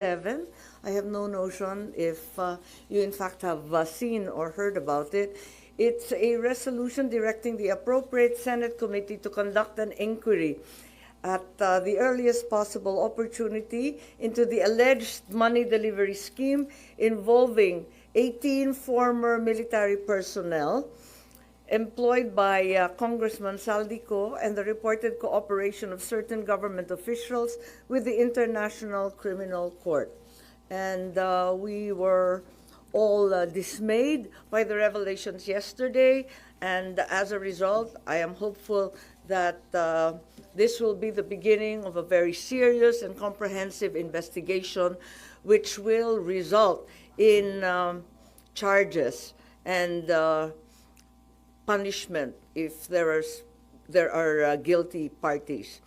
7. I have no notion if you in fact have seen or heard about it. It's a resolution directing the appropriate Senate committee to conduct an inquiry at the earliest possible opportunity into the alleged money delivery scheme involving 18 former military personnel employed by Congressman Saldico and the reported cooperation of certain government officials with the International Criminal Court. And we were all dismayed by the revelations yesterday, and as a result, I am hopeful that this will be the beginning of a very serious and comprehensive investigation which will result in charges and punishment if there are guilty parties.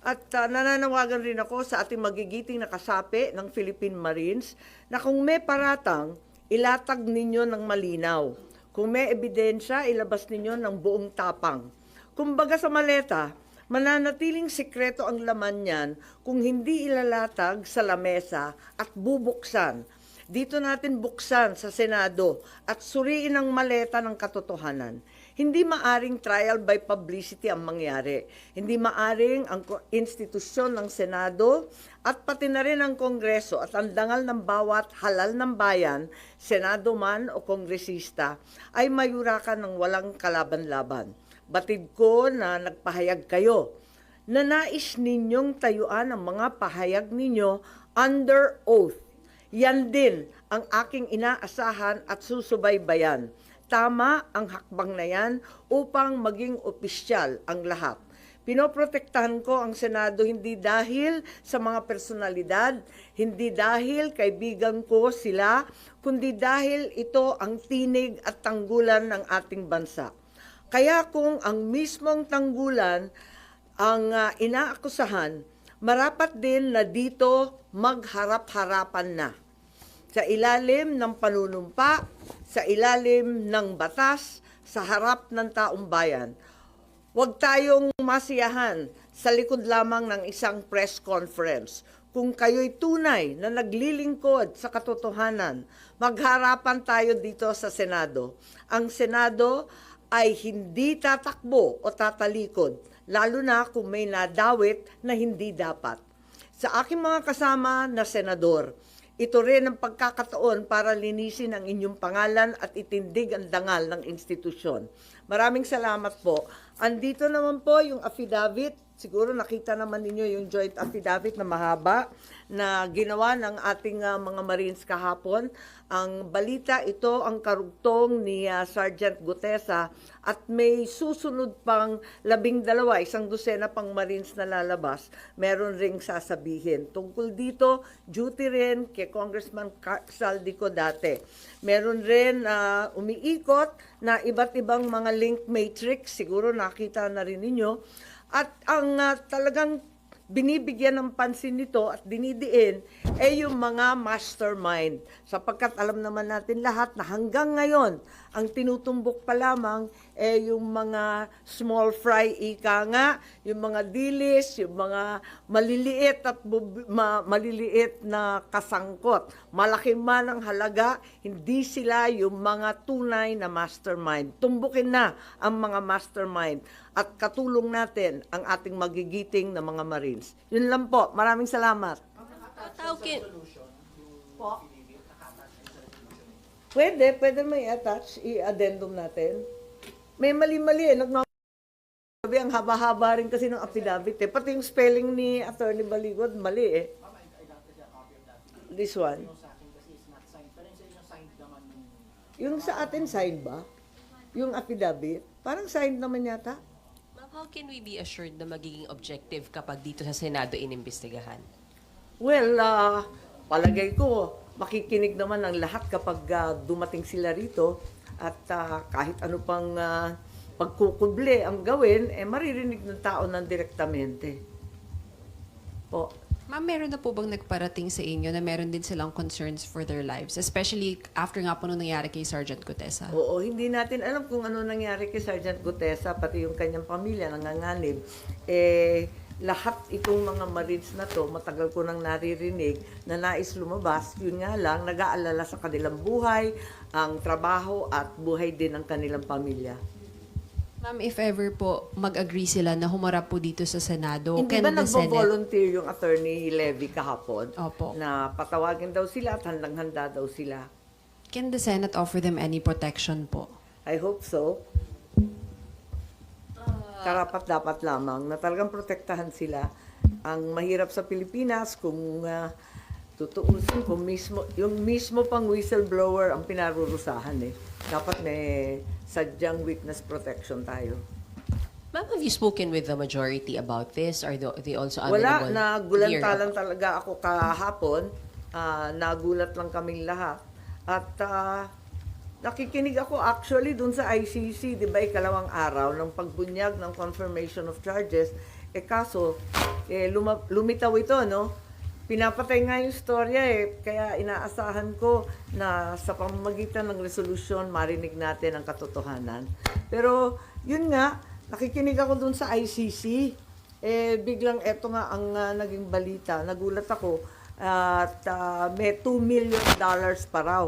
At nananawagan rin ako sa ating magigiting na kasapi ng Philippine Marines na kung may paratang, ilatag ninyo ng malinaw. Kung may ebidensya, ilabas ninyo ng buong tapang. Kumbaga sa maleta, mananatiling sikreto ang laman niyan kung hindi ilalatag sa lamesa at bubuksan. Dito natin buksan sa Senado at suriin ang maleta ng katotohanan. Hindi maaring trial by publicity ang mangyari. Hindi maaring ang institusyon ng Senado at pati na rin ang Kongreso at ang dangal ng bawat halal ng bayan, Senado man o Kongresista, ay mayurakan ng walang kalaban-laban. Batid ko na nagpahayag kayo na nais ninyong tayuan ang mga pahayag ninyo under oath. Yan din ang aking inaasahan at susubaybayan. Tama ang hakbang na yan upang maging opisyal ang lahat. Pinoprotektahan ko ang Senado hindi dahil sa mga personalidad, hindi dahil kaibigan ko sila, kundi dahil ito ang tinig at tanggulan ng ating bansa. Kaya kung ang mismong tanggulan ang inaakusahan, marapat din na dito magharap-harapan na. Sa ilalim ng panunumpa, sa ilalim ng batas, sa harap ng taong bayan. Huwag tayong masiyahan sa likod lamang ng isang press conference. Kung kayo'y tunay na naglilingkod sa katotohanan, magharapan tayo dito sa Senado. Ang Senado ay hindi tatakbo o tatalikod, lalo na kung may nadawit na hindi dapat. Sa aking mga kasama na senador, ito rin ang pagkakataon para linisin ang inyong pangalan at itindig ang dangal ng institusyon. Maraming salamat po. Andito naman po yung affidavit. Siguro nakita naman ninyo yung joint affidavit na mahaba na ginawa ng ating mga Marines kahapon. Ang balita ito ang karugtong ni Sergeant Gutesa at may susunod pang 12, isang dosena pang Marines na lalabas. Meron ring sasabihin. Tungkol dito, duty rin kay Congressman Saldico dati. Meron rin umiikot na iba't ibang mga link matrix, siguro nakita na rin ninyo. At ang talagang binibigyan ng pansin nito at dinidiin ay yung mga mastermind. Sapagkat alam naman natin lahat na hanggang ngayon, ang tinutumbok pa lamang ay yung mga small fry ika nga, yung mga dilis, yung mga maliliit at maliliit na kasangkot. Malaki man ang halaga, hindi sila yung mga tunay na mastermind. Tumbukin na ang mga mastermind at katulong natin ang ating magigiting na mga Marines. Yun lang po. Maraming salamat. Po? Pwede may attach, i-addendum natin. May mali-mali Sabi, ang haba-haba rin kasi ng affidavit eh. Pati yung spelling ni Attorney Baligod, mali eh. This one. Yung sa atin, signed ba? Yung affidavit? Parang signed naman yata. Ma'am, how can we be assured na magiging objective kapag dito sa Senado inimbestigahan? Well, palagay ko, makikinig naman ang lahat kapag dumating sila rito at kahit ano pang pagkukuble ang gawin, maririnig ng tao ng direktamente. Po. Ma'am, meron na po bang nagparating sa inyo na meron din silang concerns for their lives? Especially after nga po nung nangyari kay Sergeant Gutesa. Oo, hindi natin alam kung ano nangyari kay Sergeant Gutesa, pati yung kanyang pamilya nanganganib. lahat itong mga Marines na to, matagal ko nang naririnig na nais lumabas, yun nga lang, nag-aalala sa kanilang buhay, ang trabaho at buhay din ng kanilang pamilya. Ma'am, if ever po mag-agree sila na humarap po dito sa Senado, Hindi can ba the Senate... nagbo-volunteer yung Attorney Levy kahapon? Opo. Na patawagin daw sila at handang-handa daw sila. Can the Senate offer them any protection po? I hope so. Karapat dapat lamang na talagang protektahan sila. Ang mahirap sa Pilipinas kung tutuusin, kung yung mismo pang whistleblower ang pinarurusahan eh. Dapat may sadyang witness protection tayo. Ma'am, have you spoken with the majority about this? Are they also Wala, amenable nagulanta here? lang talaga ako kahapon. Nagulat lang kaming lahat. At nakikinig ako actually dun sa ICC, di ba, ikalawang araw ng pagbunyag ng confirmation of charges. Kaso, lumitaw ito, no? Pinapatay nga yung storya kaya inaasahan ko na sa pamamagitan ng resolusyon, marinig natin ang katotohanan. Pero, yun nga, nakikinig ako dun sa ICC. Biglang eto nga ang naging balita. Nagulat ako at may $2 million pa raw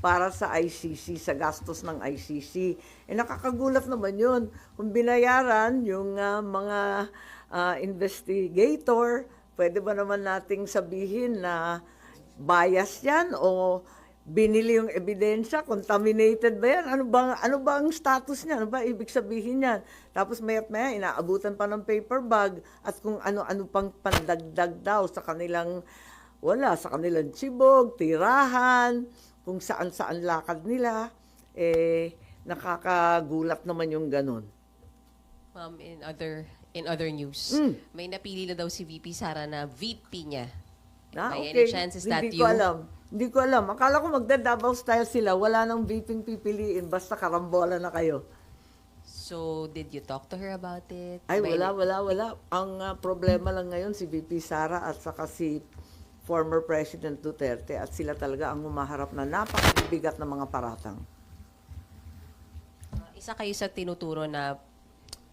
para sa ICC, sa gastos ng ICC. Nakakagulat naman yun. Kung binayaran yung mga investigator, pwede ba naman nating sabihin na bias yan o binili yung ebidensya, contaminated ba yan? Ano ba ang status niya? Ano ba ibig sabihin niyan? Tapos maya't-maya, inaabutan pa ng paper bag at kung ano-ano pang pandagdag daw sa kanilang, sa kanilang tsibog, tirahan, kung saan-saan lakad nila, nakakagulat naman yung ganun. Ma'am, in other news, may napili na daw si VP Sara na VP niya. By any chance, is that Hindi you? ko alam. Hindi ko alam. Akala ko magda-Davao style sila. Wala nang VP pipiliin. Basta karambola na kayo. So, did you talk to her about it? Ay, By any- wala. Ang problema lang ngayon si VP Sara at saka si former President Duterte at sila talaga ang humaharap na napakabigat na mga paratang. Isa kayo sa tinuturo na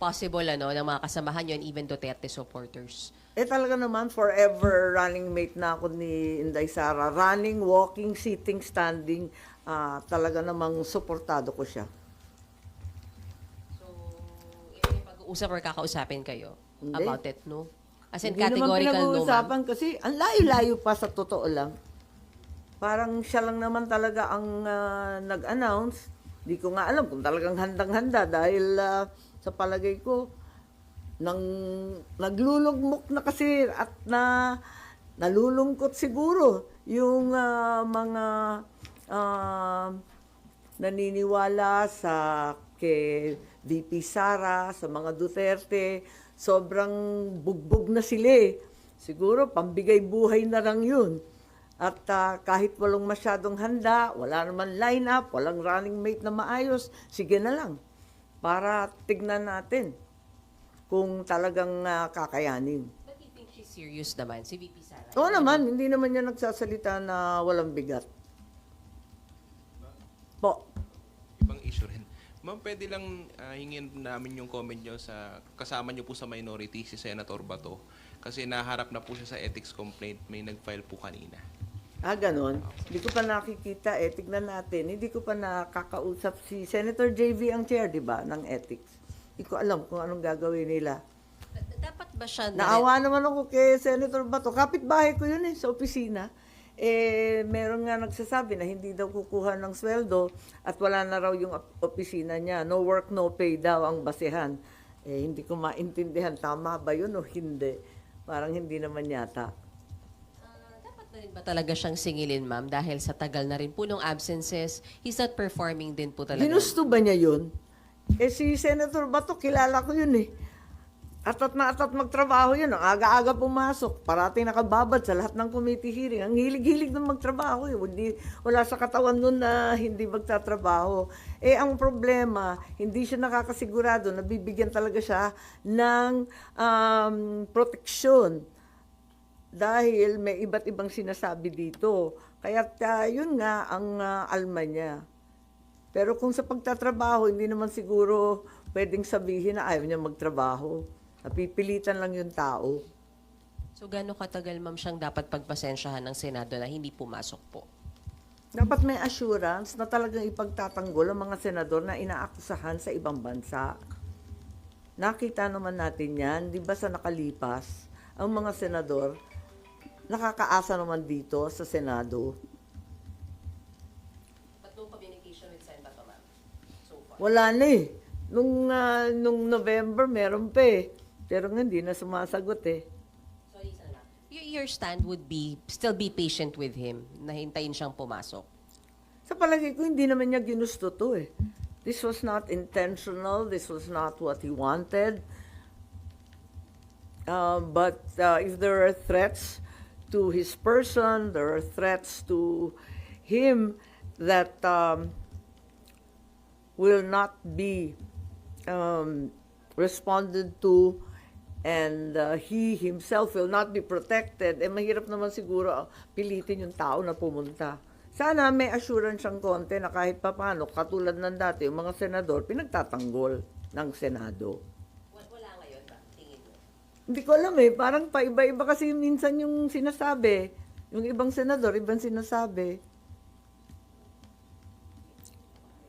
possible ng mga kasamahan nyo and even Duterte supporters. Talaga naman, forever running mate na ako ni Inday Sara. Running, walking, sitting, standing. Talaga namang suportado ko siya. So, may pag-uusap or kakausapin kayo Hindi. about it, no? As in, Hindi naman categorical no, ma'am? pinag-uusapan kasi ang layo-layo pa sa totoo lang. Parang siya lang naman talaga ang nag-announce. Di ko nga alam kung talagang handang-handa dahil sa palagay ko, naglulugmok na kasi at nalulungkot siguro yung mga naniniwala sa kay VP Sara, sa mga Duterte. Sobrang bugbog na sila Siguro, pambigay buhay na lang yun. At kahit walang masyadong handa, wala naman line-up, walang running mate na maayos, sige na lang. Para tignan natin kung talagang kakayanin. But you think she's serious naman, si VP Sara? Oo naman, hindi naman niya nagsasalita na walang bigat. Po. Ibang issue rin. Ma'am, pwede lang hingin namin yung comment nyo sa kasama nyo po sa minority, si Senator Bato. Kasi naharap na po siya sa ethics complaint, may nag-file po kanina. Ganon. Hindi ko pa nakikita tignan natin. Hindi ko pa nakakausap si Senator JV ang chair, di ba, ng ethics. Hindi ko alam kung anong gagawin nila. Dapat ba siya Naawa naman ako kay Senator Bato. Kapitbahay ko yun sa opisina. Meron nga nagsasabi na hindi daw kukuha ng sweldo at wala na raw yung opisina niya. No work, no pay daw ang basehan. Hindi ko maintindihan. Tama ba yun o hindi? Parang hindi naman yata. dapat na rin ba talaga siyang singilin, ma'am? Dahil sa tagal na rin po nung absences, he's not performing din po talaga. Ginusto ba niya yun? Si Senator Bato, kilala ko yun Atat na atat magtrabaho yun. Ang aga-aga pumasok. Parating nakababad sa lahat ng committee hearing. Ang hilig-hilig na magtrabaho. Wala sa katawan nun na hindi magtatrabaho. Ang problema, hindi siya nakakasigurado na bibigyan talaga siya ng proteksyon. Dahil may iba't ibang sinasabi dito. Kaya yun nga ang alma niya. Pero kung sa pagtatrabaho, hindi naman siguro pwedeng sabihin na ayaw niya magtrabaho. Napipilitan lang yung tao. So, gaano katagal, ma'am, siyang dapat pagpasensyahan ng Senado na hindi pumasok po? Dapat may assurance na talagang ipagtatanggol ang mga senador na inaakusahan sa ibang bansa. Nakita naman natin yan, di ba sa nakalipas, ang mga senador, nakakaasa naman dito sa Senado. But no communication with Sen. Bato, ma'am, so far? Wala na eh. Nung November, meron pa eh. Pero nga, hindi na sumasagot eh. Sorry, sana. Your stand would be, still be patient with him, na hintayin siyang pumasok? Sa palagay ko, hindi naman niya ginusto to eh. This was not intentional. This was not what he wanted. But if there are threats to his person, there are threats to him that will not be responded to, and he himself will not be protected, eh mahirap naman siguro pilitin yung tao na pumunta. Sana may assurance siyang konti na kahit papano, katulad ng dati, yung mga senador, pinagtatanggol ng Senado. Wala ngayon ba, tingin mo? Hindi ko alam eh, parang paiba-iba kasi minsan yung sinasabi. Yung ibang senador, ibang sinasabi.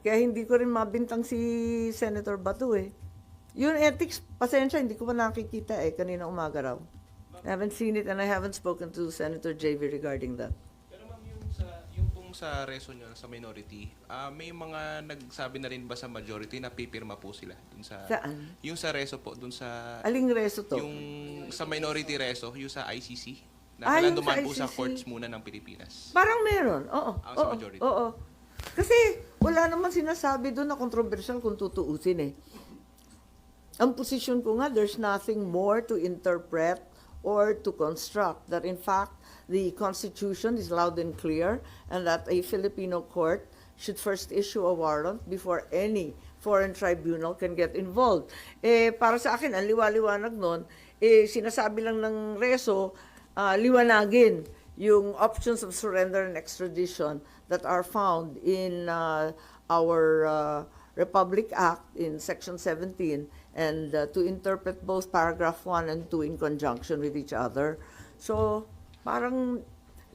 Kaya hindi ko rin mabintang si Senator Bato eh. Yung ethics, pasensya, hindi ko pa nakikita eh, kanina umaga raw. I haven't seen it and I haven't spoken to Senator JV regarding that. Pero ma'am, yung pong sa reso nyo, sa minority, may mga nagsabi na rin ba sa majority na pipirma po sila? Dun sa, Saan? Yung sa reso po, dun sa... Aling reso to? Yung sa minority reso, yung sa ICC. Ah, Na kailangan yung sa dumaan po sa ICC. courts muna ng Pilipinas. Parang meron, oo. Ang sa majority. Oo. Kasi wala naman sinasabi doon na controversial kung tutuusin eh. Ang posisyon ko nga, there's nothing more to interpret or to construct. That in fact, the Constitution is loud and clear and that a Filipino court should first issue a warrant before any foreign tribunal can get involved. Para sa akin, ang liwaliwanag nun, sinasabi lang ng reso, liwanagin yung options of surrender and extradition that are found in our Republic Act in Section 17 and to interpret both paragraph 1 and 2 in conjunction with each other. So, parang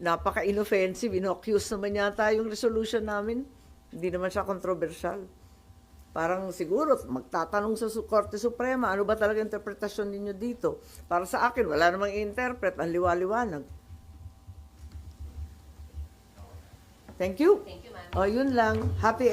napaka-inoffensive, ino-accuse naman yata yung resolution namin. Hindi naman siya controversial. Parang siguro, magtatanong sa Korte Suprema, ano ba talaga interpretasyon ninyo dito? Para sa akin, wala namang i-interpret, ang liwaliwanag. Thank you. Thank you, ma'am. O, yun lang. Happy